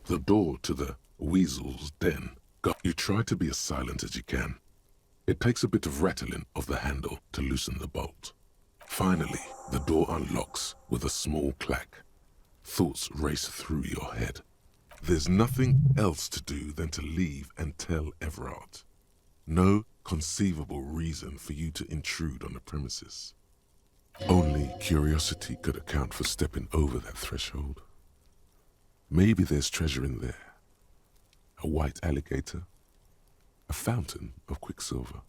The door to the weasel's den. You try to be as silent as you can. It takes a bit of rattling of the handle to loosen the bolt. Finally, the door unlocks with a small clack. Thoughts race through your head. There's nothing else to do than to leave and tell Everard. No conceivable reason for you to intrude on the premises. Only curiosity could account for stepping over that threshold. Maybe there's treasure in there. A white alligator, a fountain of quicksilver.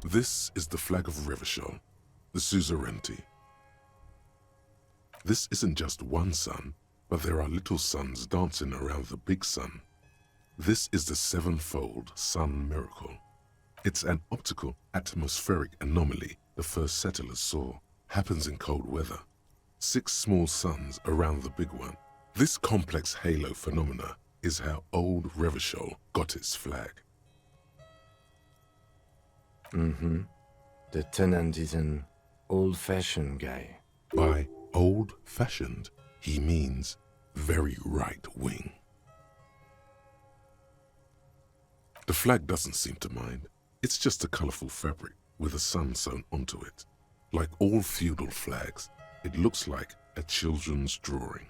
This is the flag of Revachol, the suzerainty. This isn't just one sun, but there are little suns dancing around the big sun. This is the sevenfold sun miracle. It's an optical atmospheric anomaly the first settlers saw. Happens in cold weather. 6 small suns around the big one. This complex halo phenomena is how old Revachol got its flag. The tenant is an old-fashioned guy. By old-fashioned, he means very right-wing. The flag doesn't seem to mind. It's just a colorful fabric with a sun sewn onto it. Like all feudal flags, it looks like a children's drawing.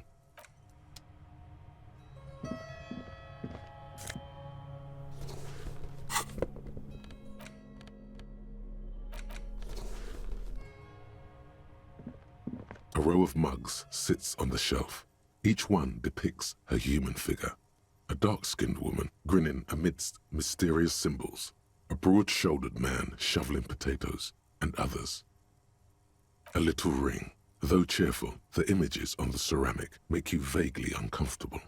A row of mugs sits on the shelf. Each one depicts a human figure. A dark-skinned woman grinning amidst mysterious symbols. A broad-shouldered man shoveling potatoes, and others. A little ring. Though cheerful, the images on the ceramic make you vaguely uncomfortable.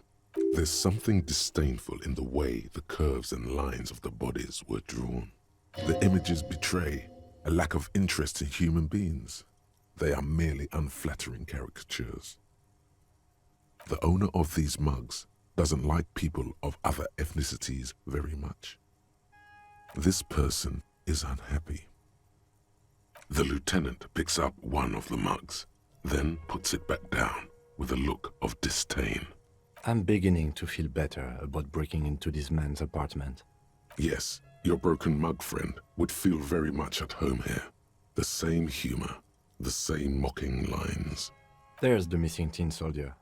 There's something disdainful in the way the curves and lines of the bodies were drawn. The images betray a lack of interest in human beings. They are merely unflattering caricatures. The owner of these mugs doesn't like people of other ethnicities very much. This person is unhappy. The lieutenant picks up one of the mugs, then puts it back down with a look of disdain. I'm beginning to feel better about breaking into this man's apartment. Yes, your broken mug friend would feel very much at home here. The same humor, the same mocking lines. There's the missing tin soldier.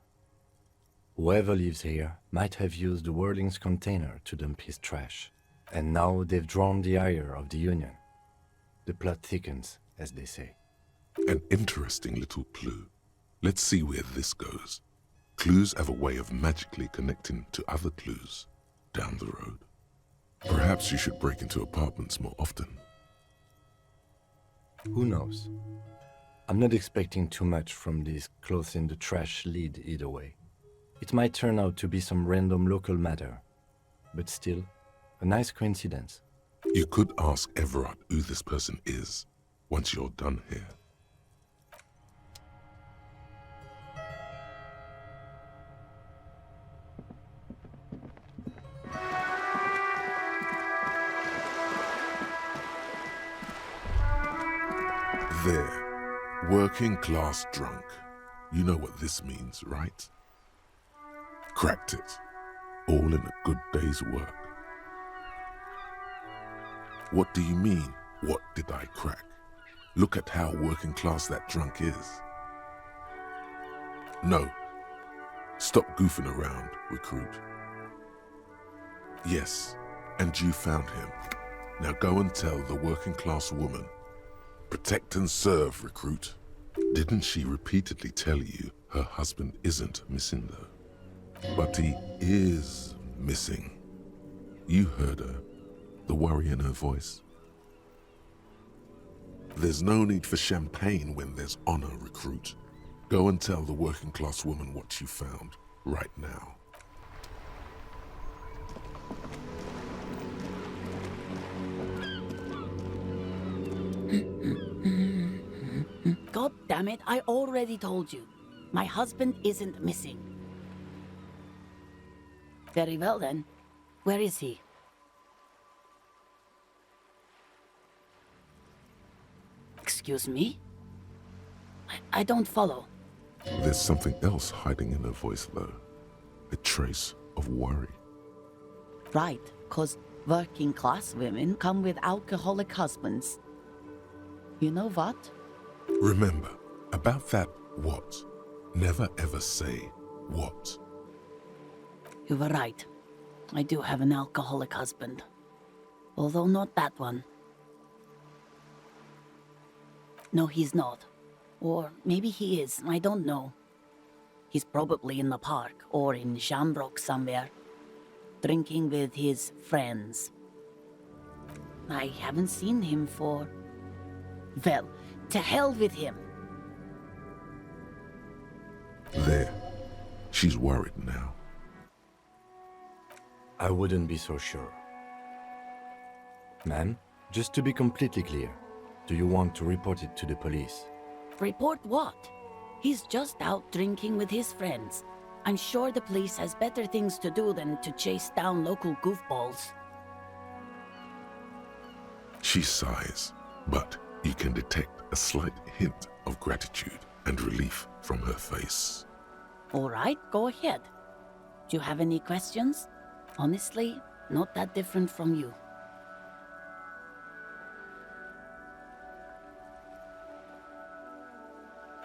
Whoever lives here might have used the Whirling's container to dump his trash. And now they've drawn the ire of the Union. The plot thickens, as they say. An interesting little clue. Let's see where this goes. Clues have a way of magically connecting to other clues down the road. Perhaps you should break into apartments more often. Who knows? I'm not expecting too much from this clothes in the trash lead either way. It might turn out to be some random local matter, but still, a nice coincidence. You could ask Everard who this person is once you're done here. There, working class drunk. You know what this means, right? Cracked it, all in a good day's work. What do you mean, what did I crack? Look at how working class that drunk is. No, stop goofing around, recruit. Yes, and you found him. Now go and tell the working class woman. Protect and serve, recruit. Didn't she repeatedly tell you her husband isn't missing though? But he is missing. You heard her, the worry in her voice. There's no need for champagne when there's honor, recruit. Go and tell the working class woman what you found right now. God damn it, I already told you. My husband isn't missing. Very well then. Where is he? Excuse me? I don't follow. There's something else hiding in her voice, though. A trace of worry. Right, 'cause working class women come with alcoholic husbands. You know what? Remember, about that what. Never ever say what. You were right. I do have an alcoholic husband. Although not that one. No, he's not. Or maybe he is, I don't know. He's probably in the park or in Shamrock somewhere, drinking with his friends. I haven't seen him for... Well, to hell with him. There. She's worried now. I wouldn't be so sure. Ma'am, just to be completely clear, do you want to report it to the police? Report what? He's just out drinking with his friends. I'm sure the police has better things to do than to chase down local goofballs. She sighs, but you can detect a slight hint of gratitude and relief from her face. All right, go ahead. Do you have any questions? Honestly, not that different from you.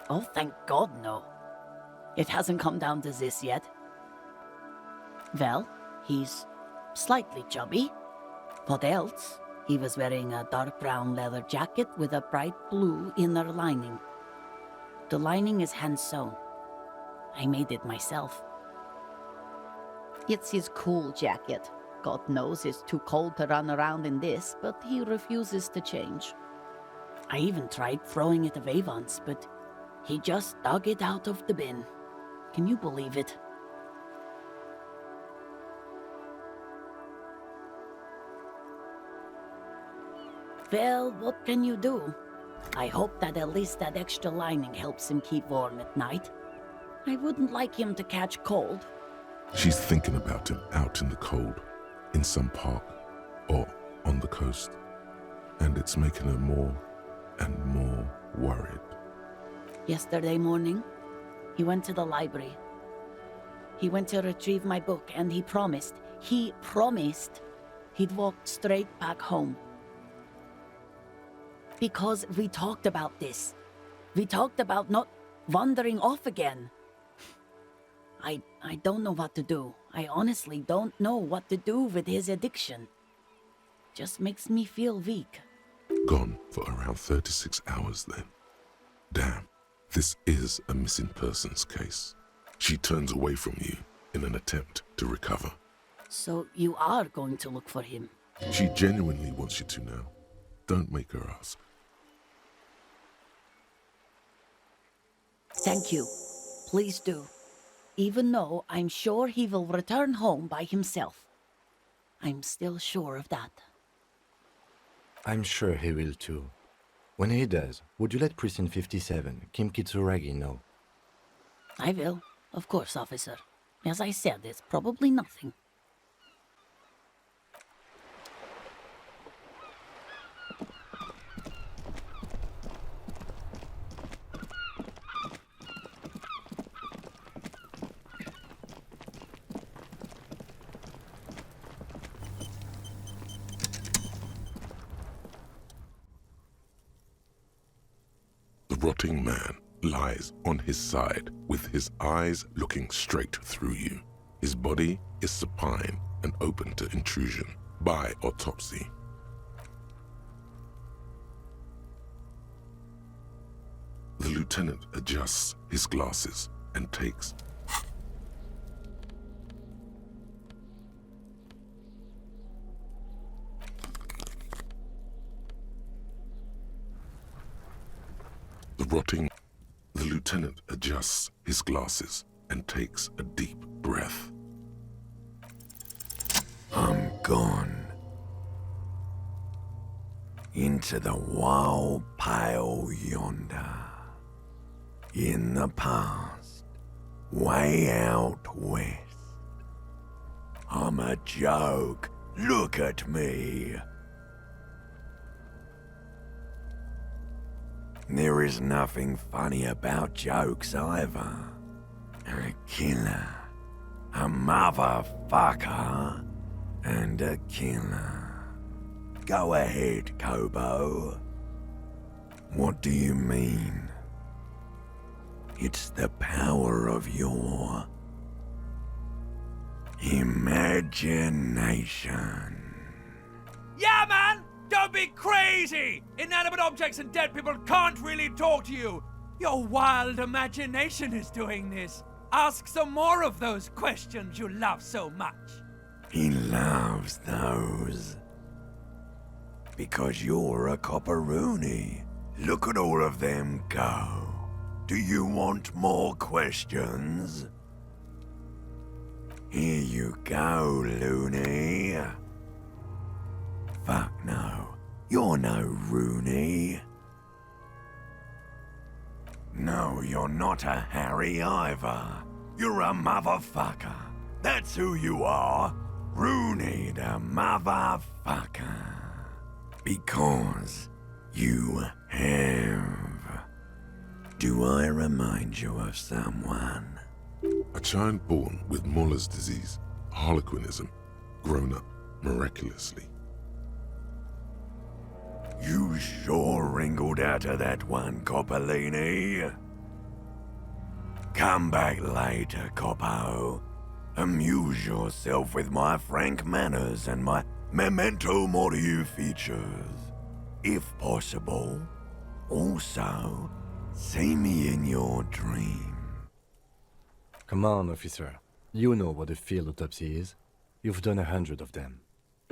Oh, thank God, no. It hasn't come down to this yet. Well, he's slightly chubby. What else? He was wearing a dark brown leather jacket with a bright blue inner lining. The lining is hand-sewn. I made it myself. It's his cool jacket. God knows it's too cold to run around in this, but he refuses to change. I even tried throwing it away once, but he just dug it out of the bin. Can you believe it? Well, what can you do? I hope that at least that extra lining helps him keep warm at night. I wouldn't like him to catch cold. She's thinking about him out in the cold, in some park, or on the coast. And it's making her more and more worried. Yesterday morning, he went to the library. He went to retrieve my book, and he promised he'd walk straight back home. Because we talked about this. We talked about not wandering off again. I don't know what to do. I honestly don't know what to do with his addiction. Just makes me feel weak. Gone for around 36 hours then. Damn, this is a missing persons case. She turns away from you in an attempt to recover. So you are going to look for him? She genuinely wants you to now. Don't make her ask. Thank you. Please do. Even though I'm sure he will return home by himself. I'm still sure of that. I'm sure he will too. When he does, would you let Precinct 57, Kim Kitsuragi, know? I will. Of course, officer. As I said, it's probably nothing. The rotting man lies on his side with his eyes looking straight through you. His body is supine and open to intrusion by autopsy. The lieutenant adjusts his glasses and takes The lieutenant adjusts his glasses and takes a deep breath. I'm gone. Into the wild pale yonder. In the past. way out west. I'm a joke. Look at me. There is nothing funny about jokes either. A killer, a motherfucker, and a killer. Go ahead, Kobo. What do you mean? It's the power of your imagination. Yeah, man! Don't be crazy! Inanimate objects and dead people can't really talk to you. Your wild imagination is doing this. Ask some more of those questions you love so much. He loves those. Because you're a copperoonie. Look at all of them go. Do you want more questions? Here you go, loony. Fuck no. You're no Rooney. No, you're not a Harry either. You're a motherfucker. That's who you are. Rooney the motherfucker. Because you have. Do I remind you of someone? A child born with Muller's disease, harlequinism, grown up miraculously. You sure wrinkled out of that one, Coppolini. Come back later, Coppo. Amuse yourself with my frank manners and my memento mori features. If possible. Also, see me in your dream. Come on, officer. You know what a field autopsy is. You've done 100 of them.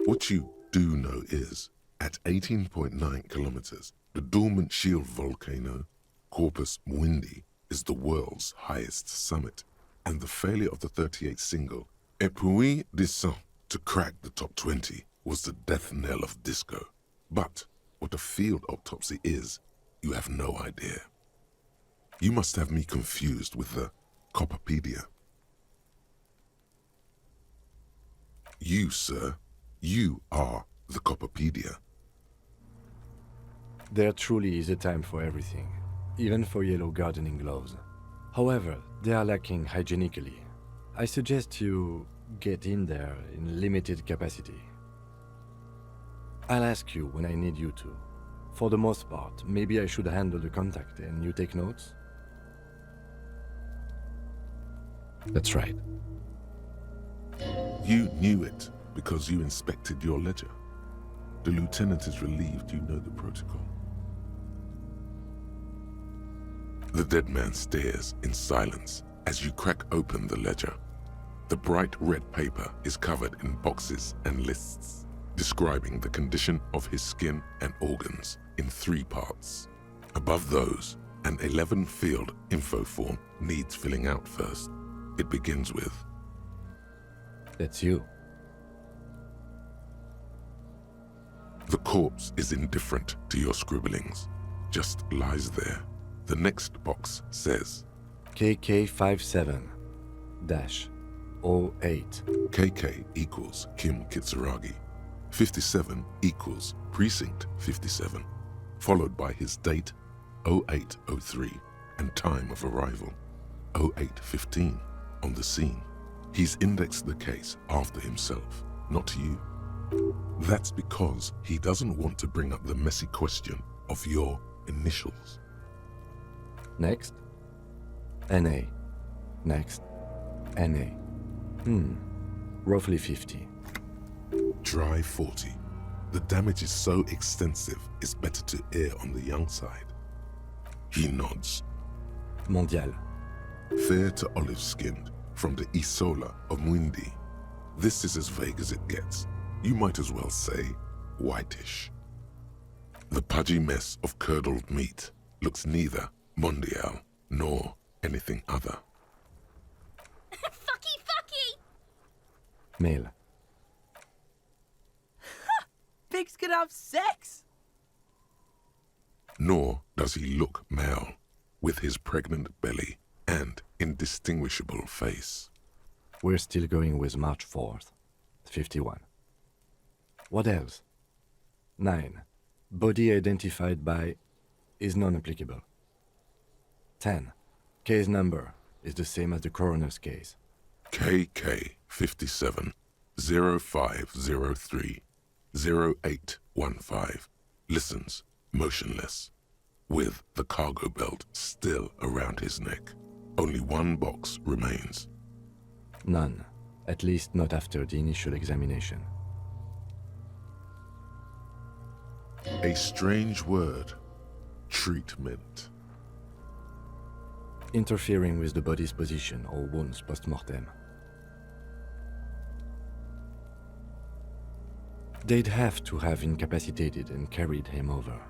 What you do know is, at 18.9 kilometers, the dormant shield volcano, Corpus Muindi, is the world's highest summit, and the failure of the 38 single, Et puis descend, to crack the top 20 was the death knell of disco. But what a field autopsy is, you have no idea. You must have me confused with the Copperpedia. You, sir, you are the Copperpedia. There truly is a time for everything, even for yellow gardening gloves. However, they are lacking hygienically. I suggest you get in there in limited capacity. I'll ask you when I need you to. For the most part, maybe I should handle the contact and you take notes? That's right. You knew it because you inspected your ledger. The lieutenant is relieved you know the protocol. The dead man stares in silence as you crack open the ledger. The bright red paper is covered in boxes and lists, describing the condition of his skin and organs in 3 parts. Above those, an 11-field info form needs filling out first. It begins with, That's you. the corpse is indifferent to your scribblings, just lies there. The next box says, KK57-08. KK equals Kim Kitsuragi. 57 equals Precinct 57, followed by his date 0803 and time of arrival 0815 on the scene. He's indexed the case after himself, not you. That's because he doesn't want to bring up the messy question of your initials. Next. NA. Next. NA. Roughly 50. Dry 40. The damage is so extensive, it's better to err on the young side. He nods. Mondial. Fair to olive-skinned, from the Isola of Muindi. This is as vague as it gets. You might as well say whitish. The pudgy mess of curdled meat looks neither mondial nor anything other. Fucky, fucky! Male. Pigs can have sex! Nor does he look male, with his pregnant belly and indistinguishable face. We're still going with March 4th. 51. What else? 9. Body identified by is non-applicable. 10. Case number is the same as the coroner's case. KK57 0503 0815 listens motionless, with the cargo belt still around his neck. Only one box remains. None, at least not after the initial examination. A strange word. Treatment. Interfering with the body's position or wounds post-mortem. They'd have to have incapacitated and carried him over.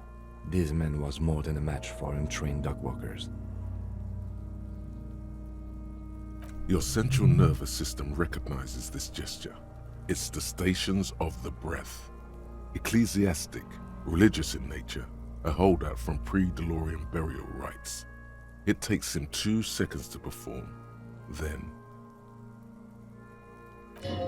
This man was more than a match for untrained dog walkers. Your central nervous system recognizes this gesture. It's the stations of the breath. Ecclesiastic, religious in nature, a holdout from pre-DeLorean burial rites. It takes him 2 seconds to perform. Then,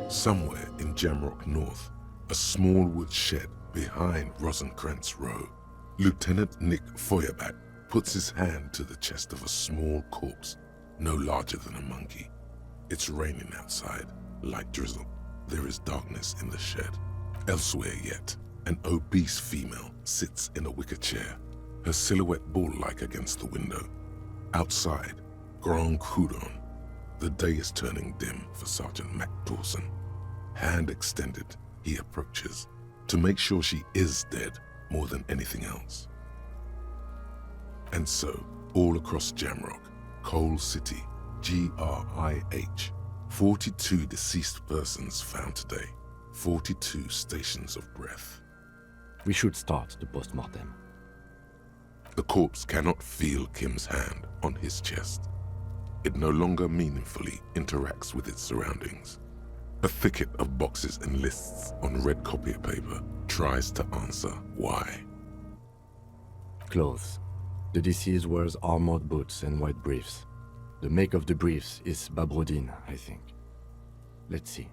somewhere in Jamrock North, a small wood shed behind Rosencrantz Row, Lieutenant Nick Feuerbach puts his hand to the chest of a small corpse, no larger than a monkey. It's raining outside, light drizzle. There is darkness in the shed. Elsewhere yet, an obese female sits in a wicker chair, her silhouette bull-like against the window. Outside, Grand Coudon. The day is turning dim for Sergeant Mac Dawson. Hand extended, he approaches, to make sure she is dead more than anything else. And so, all across Jamrock, Coal City, GRIH, 42 deceased persons found today, 42 stations of breath. We should start the post-mortem. The corpse cannot feel Kim's hand on his chest. It no longer meaningfully interacts with its surroundings. A thicket of boxes and lists on red copier paper tries to answer why. Clothes. The deceased wears armored boots and white briefs. The make of the briefs is Babrodine, I think. Let's see.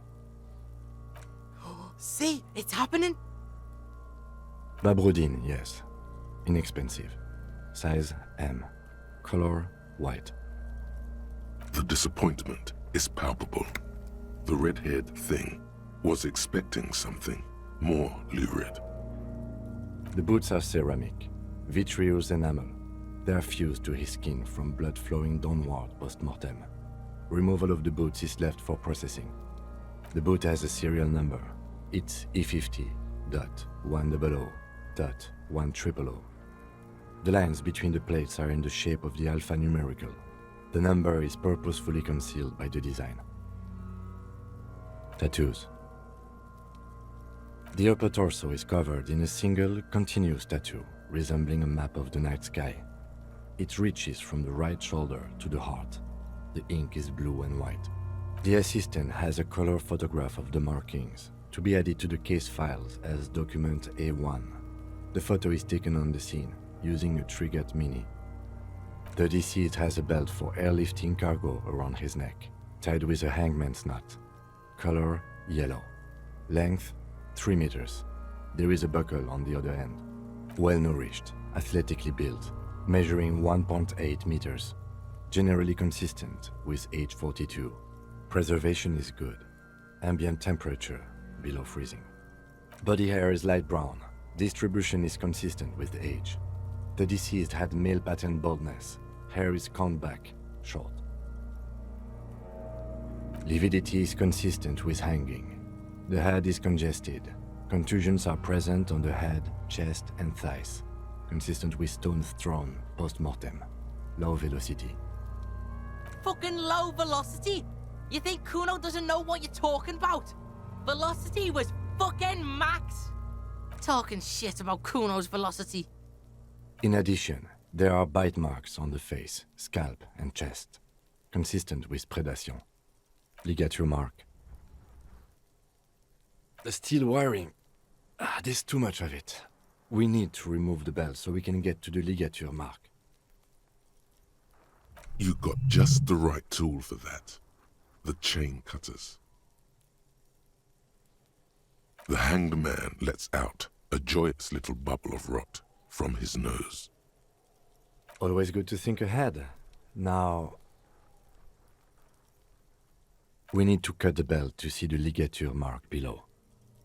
See, it's happening. Babrodine, yes. Inexpensive. Size M. Color white. The disappointment is palpable. The red-haired thing was expecting something more lurid. The boots are ceramic, vitreous enamel. They are fused to his skin from blood flowing downward post-mortem. Removal of the boots is left for processing. The boot has a serial number. It's E50.100.100. The lines between the plates are in the shape of the alphanumerical. The number is purposefully concealed by the design. Tattoos. The upper torso is covered in a single, continuous tattoo, resembling a map of the night sky. It reaches from the right shoulder to the heart. The ink is blue and white. The assistant has a color photograph of the markings, to be added to the case files as document A1. The photo is taken on the scene, using a Trigat Mini. The deceased has a belt for airlifting cargo around his neck, tied with a hangman's knot. Color yellow. Length 3 meters. There is a buckle on the other end. Well-nourished, athletically built, measuring 1.8 meters. Generally consistent with age 42. Preservation is good. Ambient temperature below freezing. Body hair is light brown. Distribution is consistent with age. The deceased had male pattern baldness. Hair is combed back, short. Lividity is consistent with hanging. The head is congested. Contusions are present on the head, chest, and thighs, consistent with stones thrown post-mortem. Low velocity. Fucking low velocity? You think Kuno doesn't know what you're talking about? Velocity was fucking max. Talking shit about Kuno's velocity. In addition, there are bite marks on the face, scalp, and chest, consistent with predation. Ligature mark. The steel wiring. There's too much of it. We need to remove the belt so we can get to the ligature mark. You got just the right tool for that. The chain cutters. The hanged man lets out a joyous little bubble of rot from his nose. Always good to think ahead. Now, we need to cut the belt to see the ligature mark below.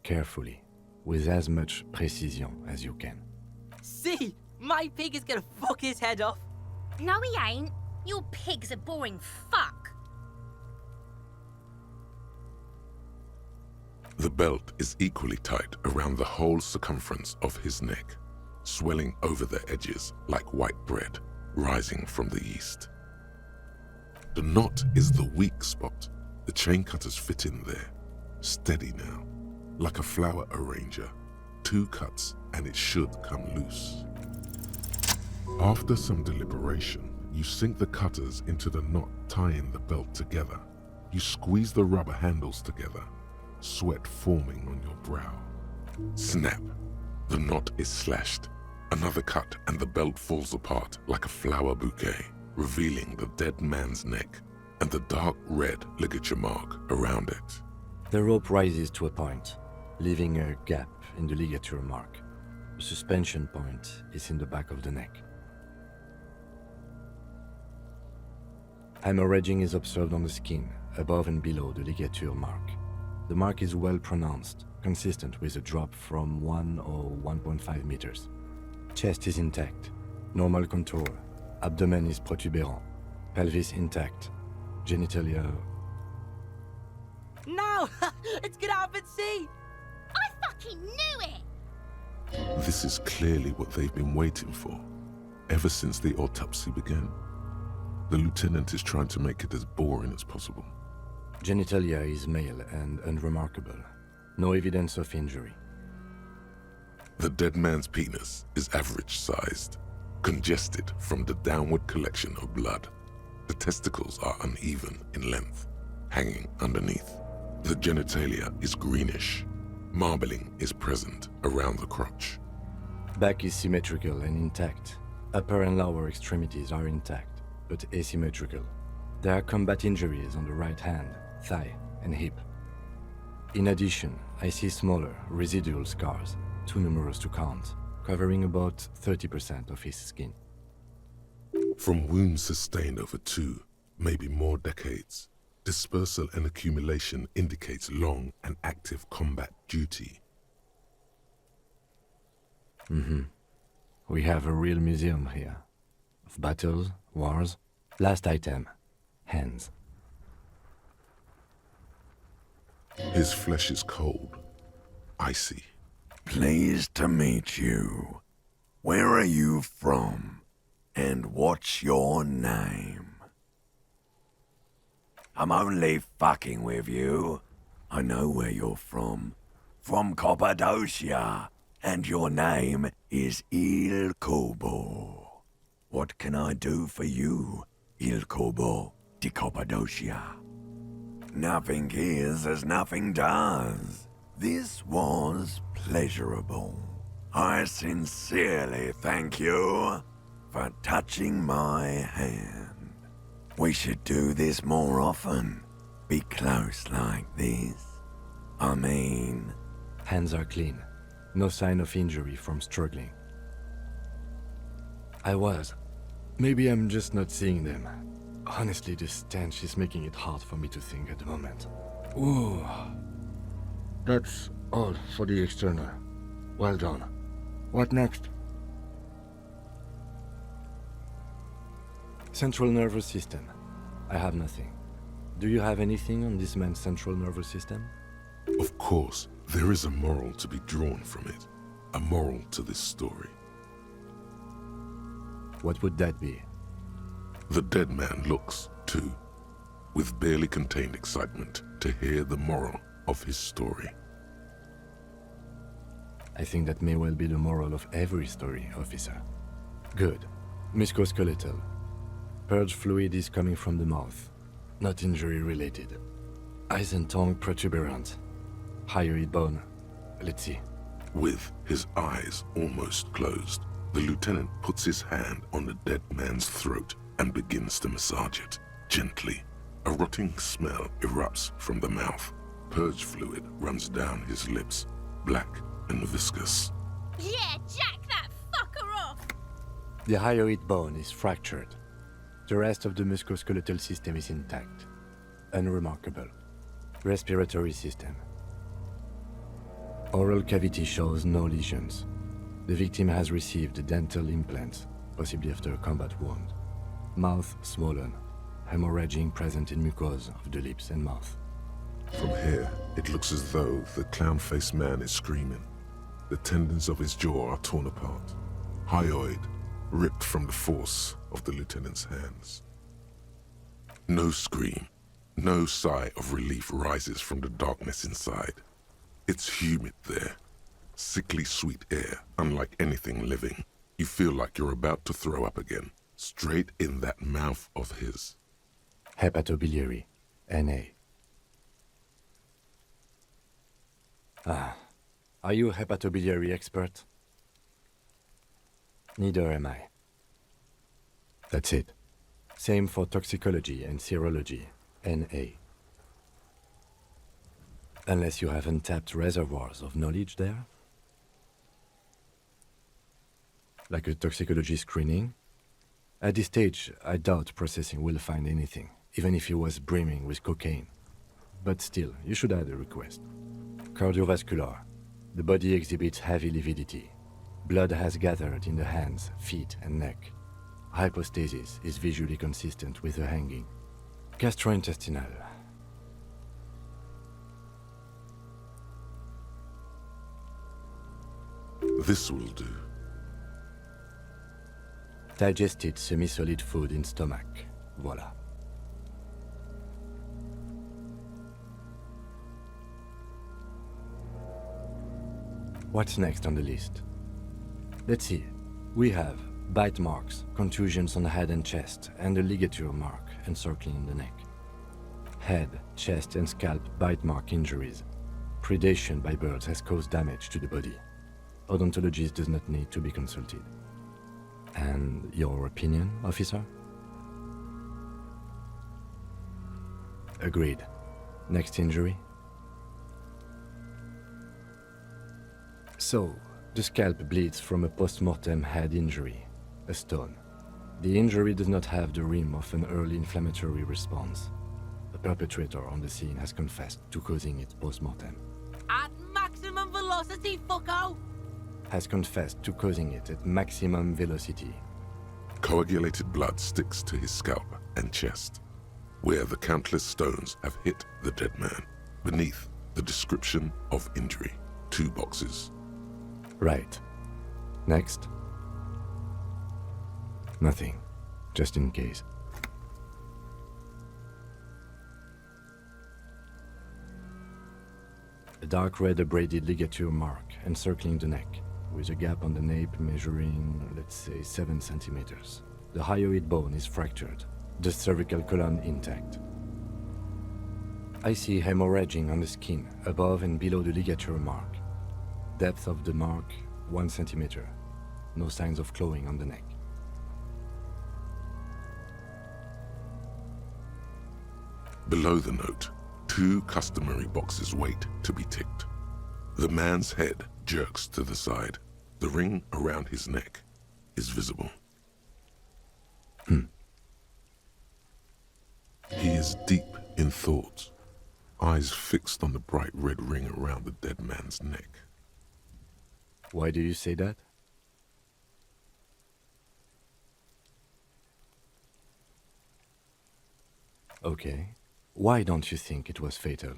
Carefully, with as much precision as you can. See, my pig is gonna fuck his head off. No, he ain't. Your pig's a boring fuck. The belt is equally tight around the whole circumference of his neck, swelling over the edges like white bread rising from the east. The knot is the weak spot. The chain cutters fit in there, steady now, like a flower arranger. 2 cuts and it should come loose. After some deliberation, you sink the cutters into the knot tying the belt together. You squeeze the rubber handles together, sweat forming on your brow. Snap! The knot is slashed. Another cut and the belt falls apart like a flower bouquet, revealing the dead man's neck and the dark red ligature mark around it. The rope rises to a point, leaving a gap in the ligature mark. The suspension point is in the back of the neck. Hemorrhaging is observed on the skin, above and below the ligature mark. The mark is well pronounced, consistent with a drop from 1 or 1.5 meters. Chest is intact, normal contour, abdomen is protuberant, pelvis intact, genitalia... No! It's gonna happen, see! I fucking knew it! This is clearly what they've been waiting for, ever since the autopsy began. The lieutenant is trying to make it as boring as possible. Genitalia is male and unremarkable. No evidence of injury. The dead man's penis is average-sized, congested from the downward collection of blood. The testicles are uneven in length, hanging underneath. The genitalia is greenish. Marbling is present around the crotch. Back is symmetrical and intact. Upper and lower extremities are intact, but asymmetrical. There are combat injuries on the right hand, thigh, and hip. In addition, I see smaller, residual scars, too numerous to count, covering about 30% of his skin. From wounds sustained over 2, maybe more decades, dispersal and accumulation indicates long and active combat duty. We have a real museum here. Of battles, wars. Last item, hands. His flesh is cold, icy. Pleased to meet you. Where are you from? And what's your name? I'm only fucking with you. I know where you're from. From Cappadocia. And your name is Il Kobo. What can I do for you, Il Kobo di Cappadocia? Nothing is as nothing does. This was pleasurable. I sincerely thank you for touching my hand. We should do this more often. Be close like this. I mean... Hands are clean. No sign of injury from struggling. I was. Maybe I'm just not seeing them. Honestly, this stench is making it hard for me to think at the moment. Ooh. That's all for the external. Well done. What next? Central nervous system. I have nothing. Do you have anything on this man's central nervous system? Of course, there is a moral to be drawn from it. A moral to this story. What would that be? The dead man looks, too, with barely contained excitement to hear the moral of his story. I think that may well be the moral of every story, officer. Good. Musculoskeletal. Purge fluid is coming from the mouth. Not injury-related. Eyes and tongue protuberant. Hyoid bone. Let's see. With his eyes almost closed, the lieutenant puts his hand on the dead man's throat and begins to massage it, gently. A rotting smell erupts from the mouth. Purge fluid runs down his lips, black and viscous. Yeah, jack that fucker off! The hyoid bone is fractured. The rest of the musculoskeletal system is intact. Unremarkable. Respiratory system. Oral cavity shows no lesions. The victim has received dental implants, possibly after a combat wound. Mouth swollen. Hemorrhaging present in mucosa of the lips and mouth. From here, it looks as though the clown-faced man is screaming. The tendons of his jaw are torn apart. Hyoid ripped from the force of the lieutenant's hands. No scream, no sigh of relief rises from the darkness inside. It's humid there. Sickly sweet air, unlike anything living. You feel like you're about to throw up again, straight in that mouth of his. Hepatobiliary, NA. Are you a hepatobiliary expert? Neither am I. That's it. Same for toxicology and serology, NA. Unless you have untapped reservoirs of knowledge there? Like a toxicology screening? At this stage, I doubt processing will find anything, even if he was brimming with cocaine. But still, you should add a request. Cardiovascular. The body exhibits heavy lividity. Blood has gathered in the hands, feet, and neck. Hypostasis is visually consistent with the hanging. Gastrointestinal. This will do. Digested semi-solid food in stomach. Voila. What's next on the list? Let's see. We have bite marks, contusions on the head and chest, and a ligature mark encircling the neck. Head, chest, and scalp bite mark injuries. Predation by birds has caused damage to the body. Odontologist does not need to be consulted. And your opinion, officer? Agreed. Next injury? So, the scalp bleeds from a post-mortem head injury, a stone. The injury does not have the rim of an early inflammatory response. The perpetrator on the scene has confessed to causing it post-mortem. At maximum velocity, fucko! Has confessed to causing it at maximum velocity. Coagulated blood sticks to his scalp and chest, where the countless stones have hit the dead man. Beneath, the description of injury. 2 boxes. Right. Next. Nothing. Just in case. A dark red abraded ligature mark encircling the neck, with a gap on the nape measuring, let's say, 7 centimeters. The hyoid bone is fractured, the cervical column intact. I see hemorrhaging on the skin, above and below the ligature mark. Depth of the mark, 1 centimeter. No signs of clawing on the neck. Below the note, 2 customary boxes wait to be ticked. The man's head jerks to the side. The ring around his neck is visible. He is deep in thought, eyes fixed on the bright red ring around the dead man's neck. Why do you say that? Okay. Why don't you think it was fatal?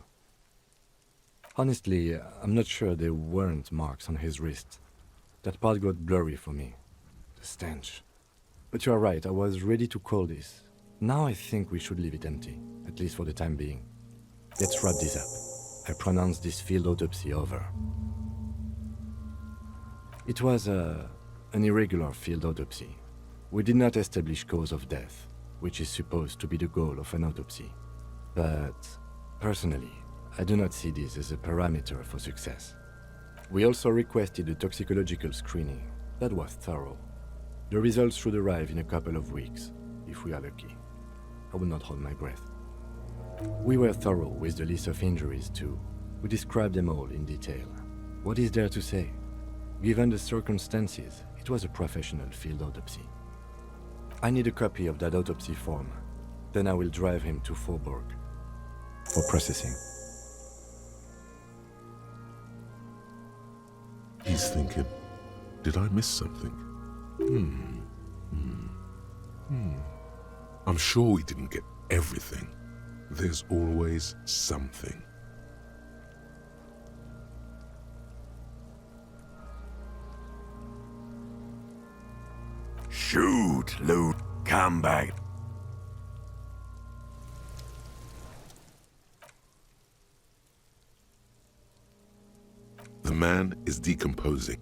Honestly, I'm not sure there weren't marks on his wrist. That part got blurry for me. The stench. But you are right, I was ready to call this. Now I think we should leave it empty, at least for the time being. Let's wrap this up. I pronounce this field autopsy over. It was an irregular field autopsy. We did not establish cause of death, which is supposed to be the goal of an autopsy. But, personally, I do not see this as a parameter for success. We also requested a toxicological screening. That was thorough. The results should arrive in a couple of weeks. if we are lucky. I would not hold my breath. We were thorough with the list of injuries too. We described them all in detail. What is there to say? Given the circumstances, it was a professional field autopsy. I need a copy of that autopsy form. Then I will drive him to Faubourg for processing. He's thinking, did I miss something? I'm sure we didn't get everything. There's always something. Shoot, loot, come back. The man is decomposing.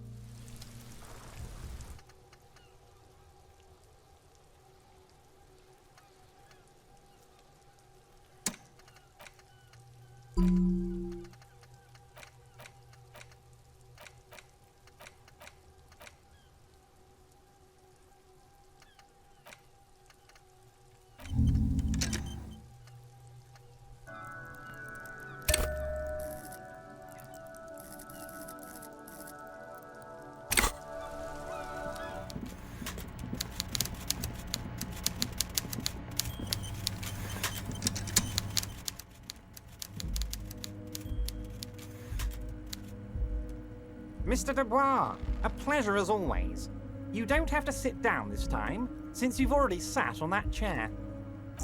Mr. Dubois, a pleasure as always. You don't have to sit down this time, since you've already sat on that chair.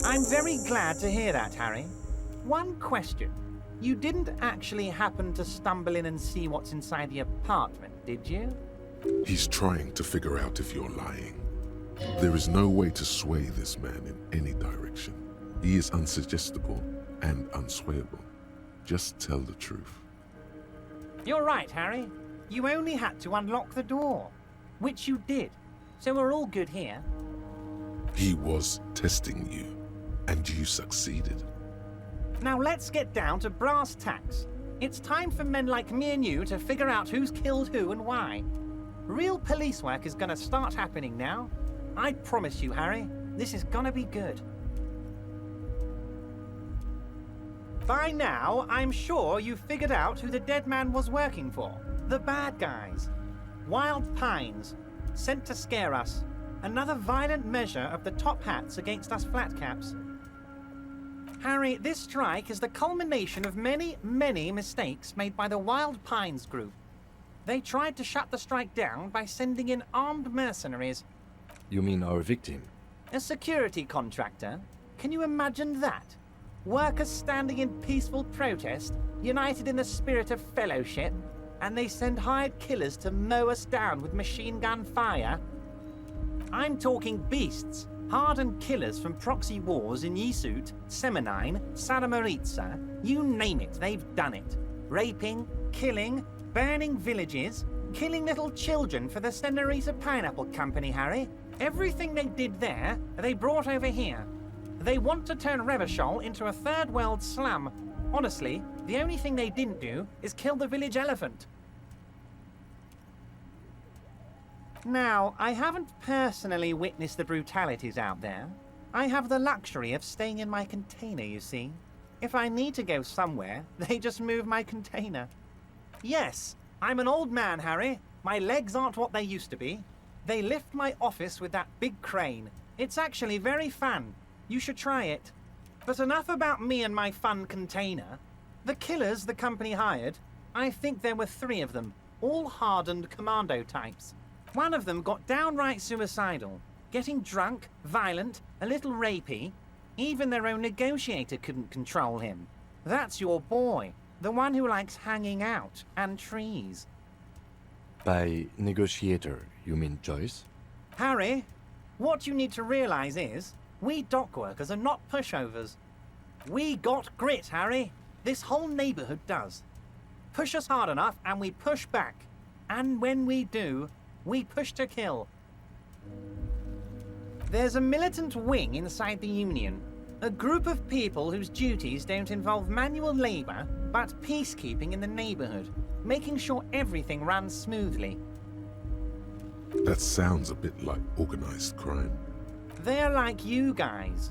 I'm very glad to hear that, Harry. One question. You didn't actually happen to stumble in and see what's inside the apartment, did you? He's trying to figure out if you're lying. There is no way to sway this man in any direction. He is unsuggestible and unswayable. Just tell the truth. You're right, Harry. You only had to unlock the door, which you did, so we're all good here. He was testing you, and you succeeded. Now let's get down to brass tacks. It's time for men like me and you to figure out who's killed who and why. Real police work is gonna start happening now. I promise you, Harry, this is gonna be good. By now, I'm sure you've figured out who the dead man was working for. The bad guys. Wild Pines. Sent to scare us. Another violent measure of the top hats against us flatcaps. Harry, this strike is the culmination of many, many mistakes made by the Wild Pines group. They tried to shut the strike down by sending in armed mercenaries. You mean our victim? A security contractor? Can you imagine that? Workers standing in peaceful protest, united in the spirit of fellowship, and they send hired killers to mow us down with machine gun fire? I'm talking beasts, hardened killers from proxy wars in Yisut, Semenine, Saramoritsa, you name it, they've done it. Raping, killing, burning villages, killing little children for the Senorita Pineapple Company, Harry. Everything they did there, they brought over here. They want to turn Revachol into a third world slum. Honestly, the only thing they didn't do is kill the village elephant. Now, I haven't personally witnessed the brutalities out there. I have the luxury of staying in my container, you see. If I need to go somewhere, they just move my container. Yes, I'm an old man, Harry. My legs aren't what they used to be. They lift my office with that big crane. It's actually very fun. You should try it. But enough about me and my fun container. The killers the company hired, I think there were 3 of them, all hardened commando types. One of them got downright suicidal, getting drunk, violent, a little rapey. Even their own negotiator couldn't control him. That's your boy, the one who likes hanging out and trees. By negotiator, you mean Joyce? Harry, what you need to realize is, we dock workers are not pushovers. We got grit, Harry. This whole neighborhood does. Push us hard enough and we push back. And when we do, we push to kill. There's a militant wing inside the Union. A group of people whose duties don't involve manual labor, but peacekeeping in the neighborhood, making sure everything runs smoothly. That sounds a bit like organized crime. They're like you guys.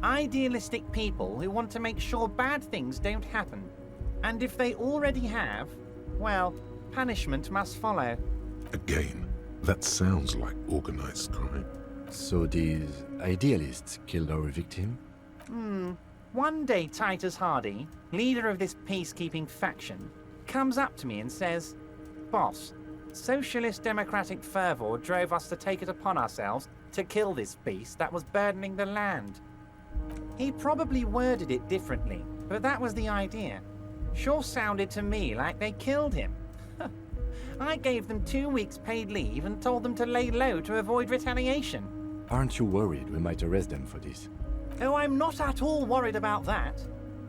Idealistic people who want to make sure bad things don't happen. And if they already have, well, punishment must follow. Again, that sounds like organized crime. So these idealists killed our victim? One day Titus Hardy, leader of this peacekeeping faction, comes up to me and says, "Boss, socialist democratic fervor drove us to take it upon ourselves to kill this beast that was burdening the land." He probably worded it differently, but that was the idea. Sure sounded to me like they killed him. I gave them 2 weeks paid leave and told them to lay low to avoid retaliation. Aren't you worried we might arrest them for this? Oh, I'm not at all worried about that.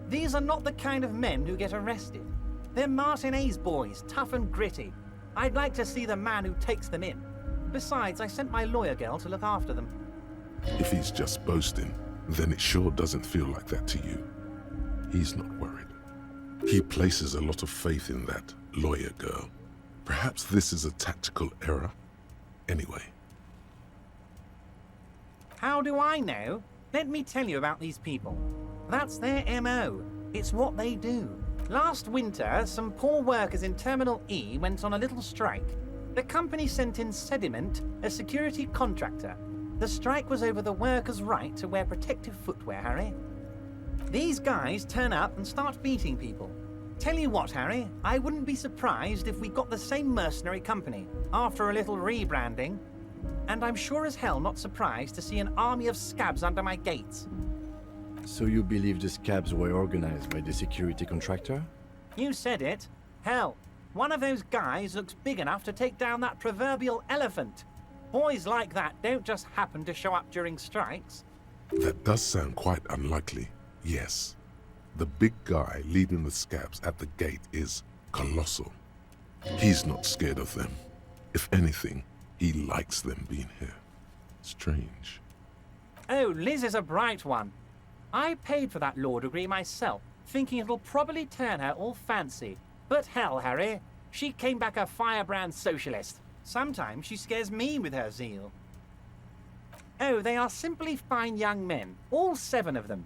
These are not the kind of men who get arrested. They're Martinez boys, tough and gritty. I'd like to see the man who takes them in. Besides, I sent my lawyer girl to look after them. If he's just boasting, then it sure doesn't feel like that to you. He's not worried. He places a lot of faith in that lawyer girl. Perhaps this is a tactical error? Anyway. How do I know? Let me tell you about these people. That's their MO. It's what they do. Last winter, some poor workers in Terminal E went on a little strike. The company sent in Sediment, a security contractor. The strike was over the workers' right to wear protective footwear, Harry. These guys turn up and start beating people. Tell you what, Harry, I wouldn't be surprised if we got the same mercenary company after a little rebranding. And I'm sure as hell not surprised to see an army of scabs under my gates. So you believe the scabs were organized by the security contractor? You said it. Hell, one of those guys looks big enough to take down that proverbial elephant. Boys like that don't just happen to show up during strikes. That does sound quite unlikely, yes. The big guy leading the scabs at the gate is colossal. He's not scared of them. If anything, he likes them being here. Strange. Oh, Liz is a bright one. I paid for that law degree myself, thinking it'll probably turn her all fancy. But hell, Harry, she came back a firebrand socialist. Sometimes she scares me with her zeal. Oh, they are simply fine young men, all 7 of them.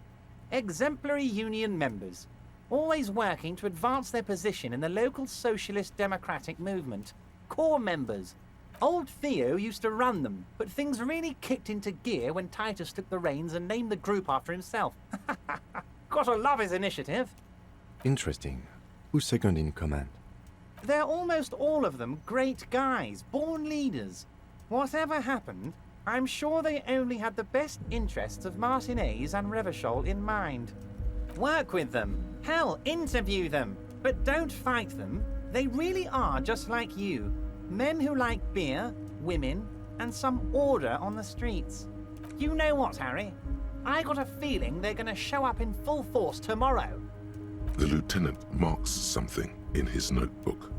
Exemplary union members, always working to advance their position in the local socialist democratic movement. Core members. Old Theo used to run them, but things really kicked into gear when Titus took the reins and named the group after himself. Gotta love his initiative. Interesting. Who's second in command? They're almost all of them great guys, born leaders. Whatever happened, I'm sure they only had the best interests of Martinez and Revachol in mind. Work with them. Hell, interview them. But don't fight them. They really are just like you. Men who like beer, women, and some order on the streets. You know what, Harry? I got a feeling they're gonna show up in full force tomorrow. The lieutenant marks something in his notebook.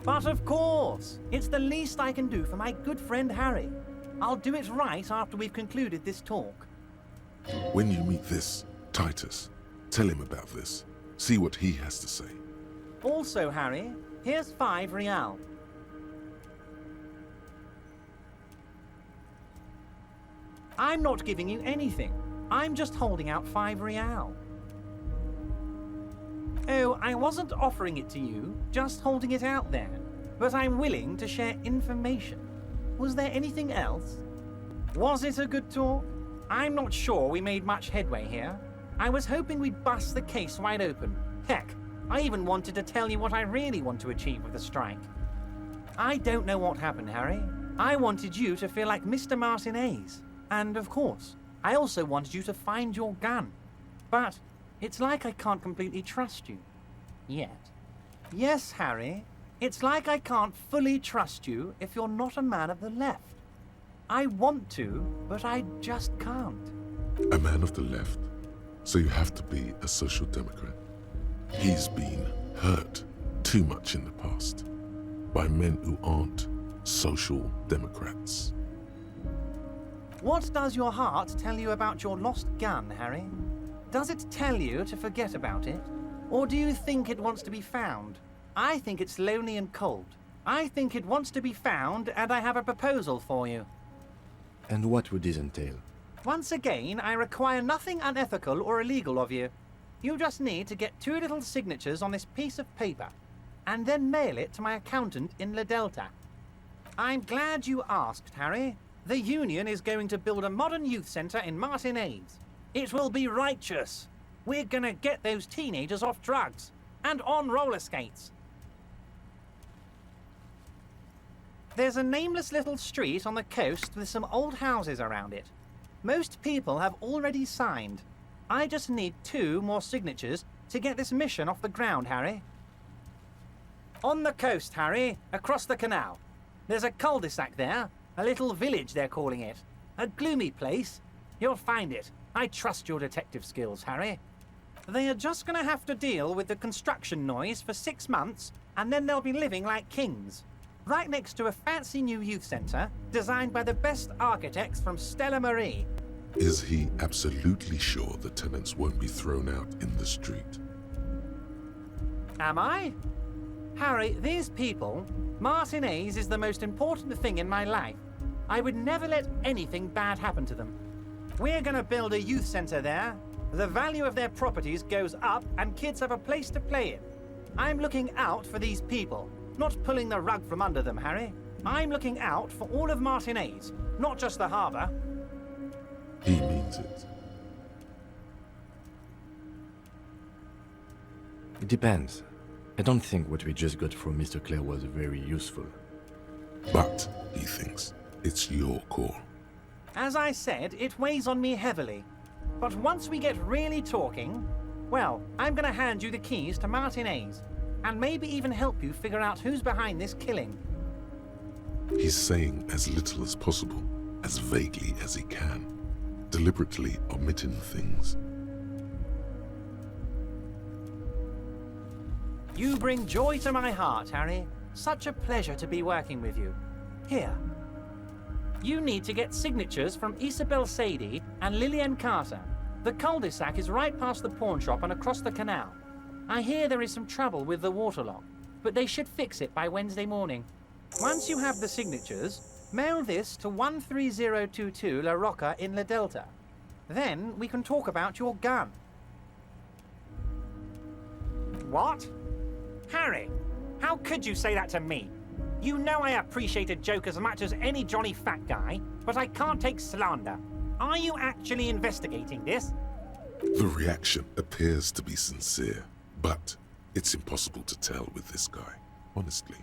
But of course, it's the least I can do for my good friend Harry. I'll do it right after we've concluded this talk. When you meet this Titus, tell him about this. See what he has to say. Also, Harry, here's 5 real. I'm not giving you anything. I'm just holding out 5 real. Oh, I wasn't offering it to you, just holding it out there. But I'm willing to share information. Was there anything else? Was it a good talk? I'm not sure we made much headway here. I was hoping we'd bust the case wide open. Heck, I even wanted to tell you what I really want to achieve with the strike. I don't know what happened, Harry. I wanted you to feel like Mr. Martinez. And of course, I also wanted you to find your gun. But it's like I can't completely trust you. Yet. Yes, Harry. It's like I can't fully trust you if you're not a man of the left. I want to, but I just can't. A man of the left? So you have to be a social democrat? He's been hurt too much in the past by men who aren't social democrats. What does your heart tell you about your lost gun, Harry? Does it tell you to forget about it? Or do you think it wants to be found? I think it's lonely and cold. I think it wants to be found, and I have a proposal for you. And what would this entail? Once again, I require nothing unethical or illegal of you. You just need to get 2 little signatures on this piece of paper, and then mail it to my accountant in La Delta. I'm glad you asked, Harry. The Union is going to build a modern youth centre in Martinez. It will be righteous. We're gonna get those teenagers off drugs, and on roller skates. There's a nameless little street on the coast with some old houses around it. Most people have already signed. I just need 2 more signatures to get this mission off the ground, Harry. On the coast, Harry, across the canal. There's a cul-de-sac there, a little village they're calling it. A gloomy place. You'll find it. I trust your detective skills, Harry. They are just gonna have to deal with the construction noise for 6 months, and then they'll be living like kings. Right next to a fancy new youth centre, designed by the best architects from Stella Marie. Is he absolutely sure the tenants won't be thrown out in the street? Am I? Harry, these people, Martinez is the most important thing in my life. I would never let anything bad happen to them. We're gonna build a youth centre there. The value of their properties goes up and kids have a place to play in. I'm looking out for these people, not pulling the rug from under them, Harry. I'm looking out for all of Martinez, not just the harbour. He means it. It depends. I don't think what we just got from Mr. Clare was very useful. But, he thinks, it's your call. As I said, it weighs on me heavily. But once we get really talking, well, I'm gonna hand you the keys to Martinez, and maybe even help you figure out who's behind this killing. He's saying as little as possible, as vaguely as he can, deliberately omitting things. You bring joy to my heart, Harry. Such a pleasure to be working with you. Here. You need to get signatures from Isabel Sadie and Lillian Carter. The cul-de-sac is right past the pawn shop and across the canal. I hear there is some trouble with the waterlock, but they should fix it by Wednesday morning. Once you have the signatures, mail this to 13022 La Rocca in La Delta. Then we can talk about your gun. What? Harry, how could you say that to me? You know I appreciate a joke as much as any jolly fat guy, but I can't take slander. Are you actually investigating this? The reaction appears to be sincere, but it's impossible to tell with this guy, honestly.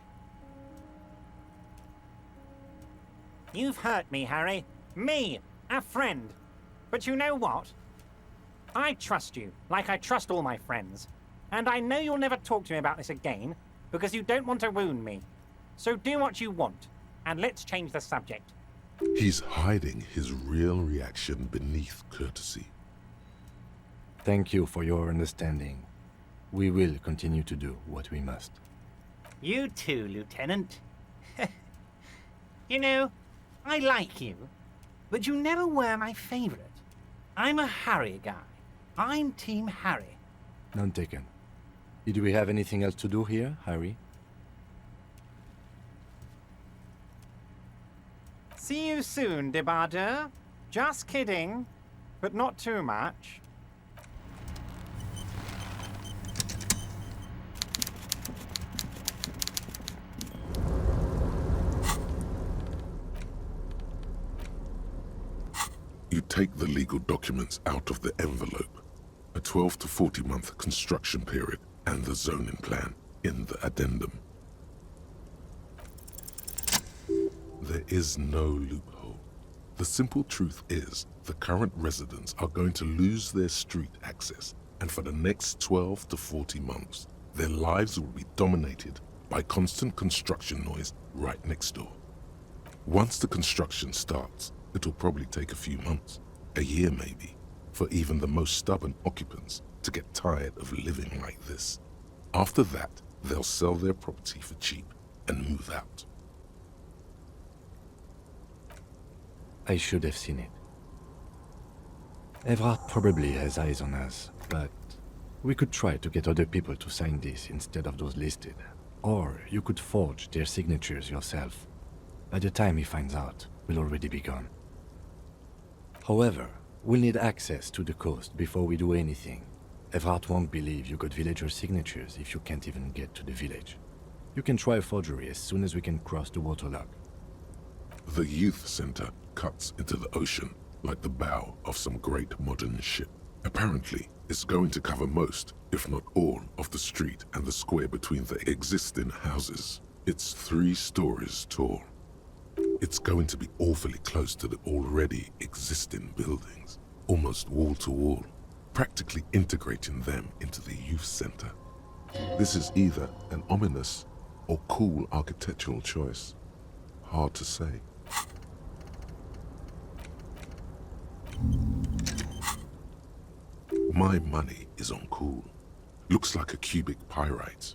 You've hurt me, Harry. Me, a friend. But you know what? I trust you, like I trust all my friends. And I know you'll never talk to me about this again, because you don't want to wound me. So do what you want, and let's change the subject. He's hiding his real reaction beneath courtesy. Thank you for your understanding. We will continue to do what we must. You too, Lieutenant. You know, I like you, but you never were my favorite. I'm a Harry guy. I'm Team Harry. None taken. Did we have anything else to do here, Harry? See you soon, Debardeur. Just kidding, but not too much. You take the legal documents out of the envelope, a 12 to 40 month construction period, and the zoning plan in the addendum. There is no loophole. The simple truth is, the current residents are going to lose their street access, and for the next 12 to 40 months, their lives will be dominated by constant construction noise right next door. Once the construction starts, it'll probably take a few months, a year maybe, for even the most stubborn occupants to get tired of living like this. After that, they'll sell their property for cheap and move out. I should have seen it. Everard probably has eyes on us, but we could try to get other people to sign this instead of those listed. Or you could forge their signatures yourself. By the time he finds out, we'll already be gone. However, we'll need access to the coast before we do anything. Evrard won't believe you got villager signatures if you can't even get to the village. You can try a forgery as soon as we can cross the waterlock. The youth center cuts into the ocean like the bow of some great modern ship. Apparently, it's going to cover most, if not all, of the street and the square between the existing houses. It's 3 stories tall. It's going to be awfully close to the already existing buildings, almost wall to wall, practically integrating them into the youth center. This is either an ominous or cool architectural choice. Hard to say. My money is on cool. Looks like a cubic pyrite.